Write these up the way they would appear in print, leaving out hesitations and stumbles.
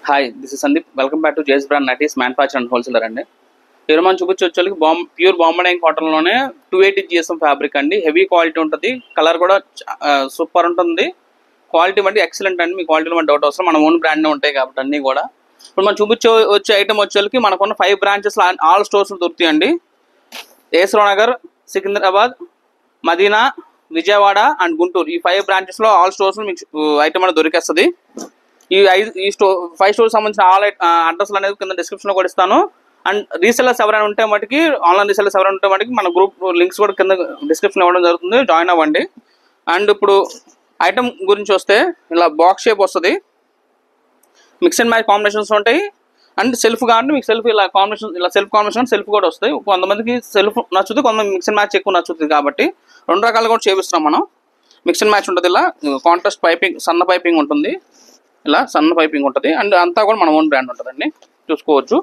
Hi, this is Sandeep. Welcome back to JS brand nighties manufacture and wholesaler అండి. ఈరోజు మనం చూపించే ప్యూర్ బాంబే కాటన్లోనే 280 GSM ఫ్యాబ్రిక్ అండి. హెవీ క్వాలిటీ ఉంటుంది, కలర్ కూడా సూపర్ ఉంటుంది. క్వాలిటీ బట్టి ఎక్సలెంట్ అండి. మీ క్వాలిటీలో మన డౌట్ అవసరం, మన ఓన్ బ్రాండ్నే ఉంటాయి కాబట్టి అన్నీ కూడా. ఇప్పుడు మనం వచ్చే ఐటమ్ వచ్చేకి మనకున్న 5 బ్రాంచెస్ ఆల్ స్టోర్స్ దొరుకుతాయండి. ఏసరావు నగర్, సికింద్రాబాద్, మదీనా, విజయవాడ అండ్ గుంటూరు, ఈ 5 బ్రాంచెస్లో ఆల్ స్టోర్స్ మీకు ఐటమ్ అనేది దొరికేస్తుంది. ఈ 5 స్టోర్స్ సంబంధించిన ఆల్ అడ్రస్లు అనేది కింద డిస్క్రిప్షన్లో కూడా ఇస్తాను. అండ్ రీసెల్లర్స్ ఎవరైనా ఉంటే మటుకి, ఆన్లైన్ రీసెల్లర్స్ ఎవరైనా ఉంటే మటుకి మన గ్రూప్ లింక్స్ కూడా కింద డిస్క్రిప్షన్ ఇవ్వడం జరుగుతుంది, జాయిన్ అవ్వండి. అండ్ ఇప్పుడు ఐటమ్ గురించి వస్తే ఇలా బాక్స్ షేప్ వస్తుంది, మిక్స్ అండ్ మ్యాచ్ కాంబినేషన్స్ ఉంటాయి. అండ్ సెల్ఫ్ కాబట్టి మీకు సెల్ఫ్ ఇలా కాంబినేషన్, ఇలా సెల్ఫ్ కాంబినేషన్ సెల్ఫ్ కూడా వస్తాయి. కొంతమందికి సెల్ఫ్ నచ్చుతుంది, కొంతమంది మిక్స్ అండ్ మ్యాచ్ ఎక్కువ నచ్చుతుంది. కాబట్టి 2 రకాలు కూడా చేపిస్తున్నాం మనం. మిక్స్ అండ్ మ్యాచ్ ఉంటుంది, ఇలా కాంట్రాస్ట్ పైపింగ్, సన్న పైపింగ్ ఉంటుంది, ఇలా సన్న పైపింగ్ ఉంటుంది. అండ్ అంతా కూడా మన ఓన్ బ్రాండ్ ఉంటుందండి, చూసుకోవచ్చు.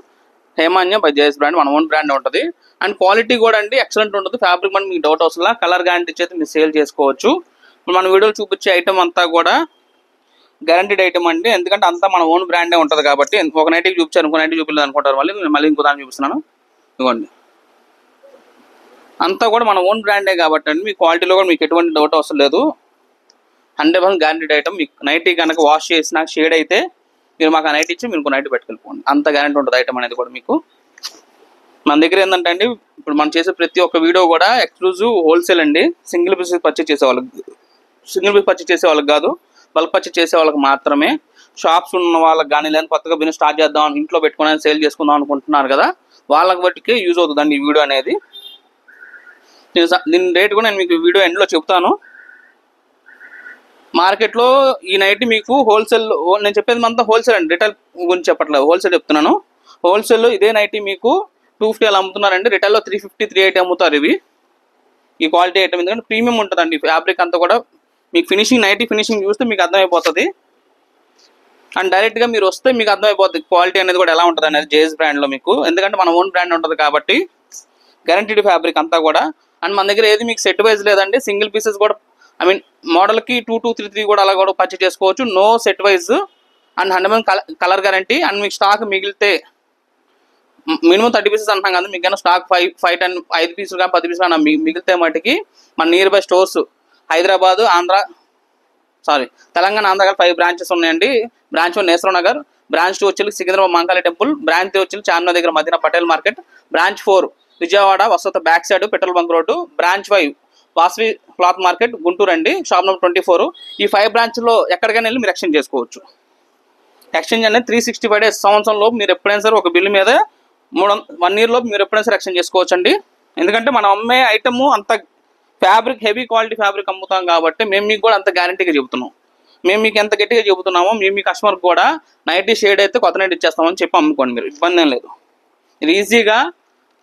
హేమాన్య బై జేఎస్ బ్రాండ్ మన ఓన్ బ్రాండ్ ఉంటుంది. అండ్ క్వాలిటీ కూడా అండి ఎక్సలెంట్ ఉంటుంది. ఫ్యాబ్రిక్ మనకి మీకు డౌట్ అవసరం, కలర్ గ్యారంటీ చేసి మీరు సేల్ చేసుకోవచ్చు. ఇప్పుడు మన వీడియోలో చూపించే ఐటమ్ అంతా కూడా గ్యారంటీడ్ ఐటమ్ అండి, ఎందుకంటే అంతా మన ఓన్ బ్రాండే ఉంటుంది కాబట్టి. ఒక నైట్కి చూపించారు, ఇంకో నైట్కి చూపించలేదు అనుకుంటారు, మళ్ళీ ఇంకో దాన్ని చూపిస్తున్నాను. ఇదిగోండి, అంతా కూడా మన ఓన్ బ్రాండే కాబట్టి అండి, మీ క్వాలిటీలో కూడా మీకు ఎటువంటి డౌట్ అవసరం లేదు. 100% గ్యారంటీడ్ ఐటమ్. మీకు నైటీ కనుక వాష్ చేసిన షేడ్ అయితే మీరు మాకు ఆ నైట్ ఇచ్చి మీరు నైట్ పెట్టుకెళ్ళిపోండి, అంత గ్యారంటీ ఉంటుంది ఐటమ్ అనేది కూడా మీకు. మన దగ్గర ఏంటంటే అండి, ఇప్పుడు మనం చేసే ప్రతి ఒక్క వీడియో కూడా ఎక్స్క్లూజివ్ హోల్సేల్ అండి. సింగిల్ పీస్ పర్చేస్ చేసే వాళ్ళకి కాదు, బల్క్ పర్చేస్ చేసే వాళ్ళకి మాత్రమే. షాప్స్ ఉన్న వాళ్ళకి కానీ, లేదా కొత్తగా బిజినెస్ స్టార్ట్ చేద్దాం, ఇంట్లో పెట్టుకుని సేల్ చేసుకుందాం అనుకుంటున్నారు కదా, వాళ్ళకి బట్టికే యూజ్ అవుతుందండి ఈ వీడియో అనేది. దీని రేట్ కూడా నేను మీకు వీడియో ఎండ్లో చెప్తాను. మార్కెట్లో ఈ నైట్ మీకు హోల్సేల్, నేను చెప్పేది అంతా హోల్సేల్ అండి, రిటైల్ గురించి చెప్పట్లేదు, హోల్సేల్ చెప్తున్నాను. హోల్సేల్లో ఇదే నైట్ మీకు 250 అలా అమ్ముతున్నారండి, రిటైల్లో 350, 380 అమ్ముతారు ఇవి. ఈ క్వాలిటీ ఐటమ్ ఎందుకంటే ప్రీమియం ఉంటుందండి ఫ్యాబ్రిక్ అంతా కూడా. మీకు ఫినిషింగ్, నైటీ ఫినిషింగ్ చూస్తే మీకు అర్థమైపోతుంది. అండ్ డైరెక్ట్గా మీరు వస్తే మీకు అర్థమైపోతుంది క్వాలిటీ అనేది కూడా ఎలా ఉంటుంది అనేది జేఎస్ బ్రాండ్లో మీకు, ఎందుకంటే మన ఓన్ బ్రాండ్ ఉంటుంది కాబట్టి. గ్యారంటీడ్ ఫ్యాబ్రిక్ అంతా కూడా. అండ్ మన దగ్గర ఏది మీకు సెట్ వైజ్ లేదండి, సింగిల్ పీసెస్ కూడా, ఐ మీన్ మోడల్కి 2233 కూడా అలా కూడా పర్చేస్ చేసుకోవచ్చు, no set wise. And 100% colour guarantee. And మీకు స్టాక్ మిగిలితే మినిమం 30 పీసెస్ అంటున్నాం కదా, మీకు స్టాక్ 5, 10, 5 పీసులు కానీ 10 పీసులు కానీ మిగిలితే మటుకి మన near by stores Hyderabad, Telangana, Andhra 5 branches ఉన్నాయండి. బ్రాంచ్ 1 ఏసరావు నగర్, బ్రాంచ్ 2 వచ్చి సికింద్రాబాద్ మహంకాళి టెంపుల్, బ్రాంచ్ 3 వచ్చి చార్మినార్ దగ్గర మదీనా పటేల్ మార్కెట్, బ్రాంచ్ 4 విజయవాడ వసత back side petrol bunk road, branch 5 Vasavi cloth market Guntur అండి, షాప్ నెంబర్ 24. ఈ 5 బ్రాంచ్లో ఎక్కడికైనా వెళ్ళి మీరు ఎక్స్చేంజ్ చేసుకోవచ్చు. ఎక్స్చేంజ్ అనేది 365 డేస్, సంవత్సరంలో మీరు ఎప్పుడైనా సరే ఒక బిల్లు మీద 1 ఇయర్ లోపు మీరు ఎప్పుడైనా సరే ఎక్స్చేంజ్ చేసుకోవచ్చు అండి. ఎందుకంటే మనం అమ్మే ఐటమ్ అంత ఫ్యాబ్రిక్, హెవీ క్వాలిటీ ఫ్యాబ్రిక్ అమ్ముతాం కాబట్టి మేము మీకు కూడా అంత గ్యారంటీగా చెబుతున్నాం. మేము మీకు ఎంత గట్టిగా చెబుతున్నామో మేము మీ కస్టమర్కి కూడా నైటీ షేడ్ అయితే కొత్త నైట్ ఇచ్చేస్తామని చెప్పి అమ్ముకోండి, మీరు ఇబ్బంది ఏం లేదు. ఇది ఈజీగా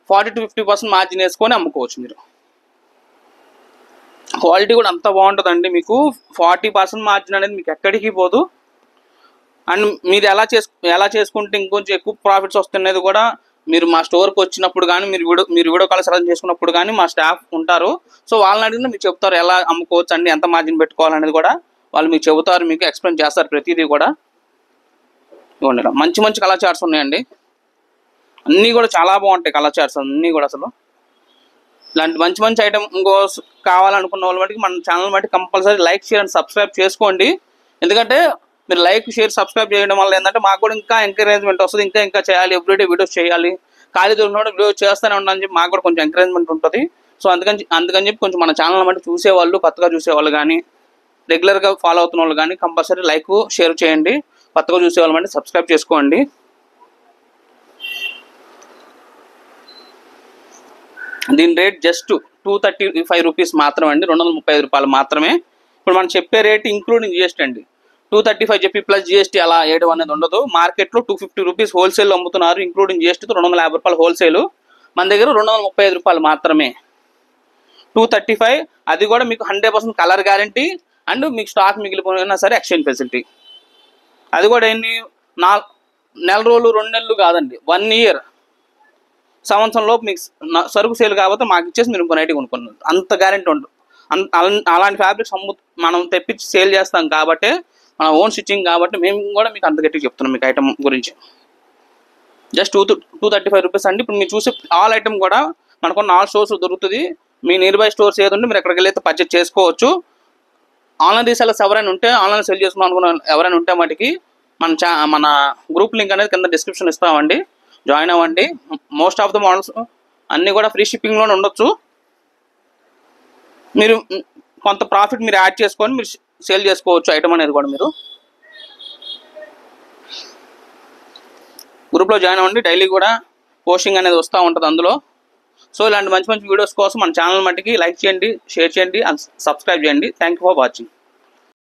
40 to 50% మార్జిన్ వేసుకొని అమ్ముకోవచ్చు మీరు. క్వాలిటీ కూడా అంత బాగుంటుందండి, మీకు 40% మార్జిన్ అనేది మీకు ఎక్కడికి పోదు. అండ్ మీరు ఎలా చేసుకుంటే ఇంకొంచెం ఎక్కువ ప్రాఫిట్స్ వస్తున్నది కూడా మీరు మా స్టోర్కి వచ్చినప్పుడు కానీ, మీరు వీడియో కాల్ సెలెక్ట్ చేసుకున్నప్పుడు కానీ మా స్టాఫ్ ఉంటారు. సో వాళ్ళని అడిగినా మీకు చెప్తారు ఎలా అమ్ముకోవచ్చు అండి, ఎంత మార్జిన్ పెట్టుకోవాలనేది కూడా వాళ్ళు మీకు చెబుతారు, మీకు ఎక్స్ప్లెయిన్ చేస్తారు ప్రతిదీ కూడా. ఇవ్వండి, మంచి మంచి కలర్ చార్ట్స్ ఉన్నాయండి, అన్నీ కూడా చాలా బాగుంటాయి కలర్ చార్ట్స్ అన్నీ కూడా. అసలు ఇలాంటి మంచి మంచి ఐటమ్ ఇంకో కావాలనుకున్న వాళ్ళ మటుకు మన ఛానల్ బట్టి compulsory like, share and subscribe చేసుకోండి. ఎందుకంటే మీరు లైక్, షేర్, సబ్స్క్రైబ్ చేయడం వల్ల ఏంటంటే మాకు కూడా ఇంకా ఎంకరేజ్మెంట్ వస్తుంది, ఇంకా చేయాలి, ఎవ్రీడే వీడియోస్ చేయాలి, ఖాళీ దొరికినప్పుడు వీడియో చేస్తూనే ఉండాలని చెప్పి మాకు కూడా కొంచెం ఎంకరేజ్మెంట్ ఉంటుంది. సో అందుకని చెప్పి కొంచెం మన ఛానల్ బట్టి చూసేవాళ్ళు, కొత్తగా చూసేవాళ్ళు కానీ, రెగ్యులర్గా ఫాలో అవుతున్న వాళ్ళు కానీ కంపల్సరీ లైక్, షేర్ చేయండి. కొత్తగా చూసేవాళ్ళు అంటే సబ్స్క్రైబ్ చేసుకోండి. దీని రేట్ జస్ట్ 235 రూపీస్ మాత్రమే అండి, 235 రూపాయలు మాత్రమే. ఇప్పుడు మనం చెప్పే రేట్ ఇంక్లూడింగ్ జిఎస్టీ అండి. 235 చెప్పి ప్లస్ జిఎస్టీ అలా వేయడం అనేది ఉండదు. మార్కెట్లో 250 రూపీస్ హోల్సేల్ అమ్ముతున్నారు, ఇంక్లూడింగ్ జిఎస్టీతో 250 రూపాయలు హోల్సేల్. మన దగ్గర 235 రూపాయలు మాత్రమే. 235, అది కూడా మీకు 100% కలర్ గ్యారంటీ. అండ్ మీకు స్టాక్ మిగిలిపోయినా సరే ఎక్స్చేంజ్ ఫెసిలిటీ. అది కూడా ఎన్ని నెల రోజులు, 2 నెలలు కాదండి, 1 ఇయర్, సంవత్సరంలో మీకు సరుకు సేల్ కాకపోతే మాకు ఇచ్చేసి మీరు ఇంకో నైటీ కొనుక్కున్నారు, అంత గ్యారంటీ ఉంటుంది. అలాంటి ఫ్యాబ్రిక్స్ మనం తెప్పించి సేల్ చేస్తాం కాబట్టి మన ఓన్ స్టిచ్చింగ్ కాబట్టి మేము కూడా మీకు అంత గట్టిగా చెప్తున్నాం మీకు ఐటమ్ గురించి. జస్ట్ 235 రూపీస్ అండి. ఇప్పుడు మీరు చూసే ఆల్ ఐటమ్ కూడా మనకున్న ఆల్ స్టోర్స్ దొరుకుతుంది. మీ నియర్ బై స్టోర్స్ ఏది ఉంటే మీరు ఎక్కడికి వెళ్ళి అయితే పర్చేజ్ చేసుకోవచ్చు. ఆన్లైన్ రీసెల్లర్స్ ఎవరైనా ఉంటే, ఆన్లైన్ సెల్ చేసుకున్నాం అనుకున్న ఎవరైనా ఉంటే మటుకి మన గ్రూప్ లింక్ అనేది కింద డిస్క్రిప్షన్ ఇస్తామండి, జాయిన్ అవ్వండి. మోస్ట్ ఆఫ్ ద మోడల్స్ అన్నీ కూడా ఫ్రీ షిప్పింగ్లోనే ఉండొచ్చు. మీరు కొంత ప్రాఫిట్ మీరు యాడ్ చేసుకొని మీరు సేల్ చేసుకోవచ్చు ఐటమ్ అనేది కూడా. మీరు గ్రూప్లో జాయిన్ అవ్వండి, డైలీ కూడా పోస్టింగ్ అనేది వస్తూ ఉంటుంది అందులో. సో ఇలాంటి మంచి మంచి వీడియోస్ కోసం మన ఛానల్ మట్టికి లైక్ చేయండి, షేర్ చేయండి అండ్ సబ్స్క్రైబ్ చేయండి. Thank you for watching.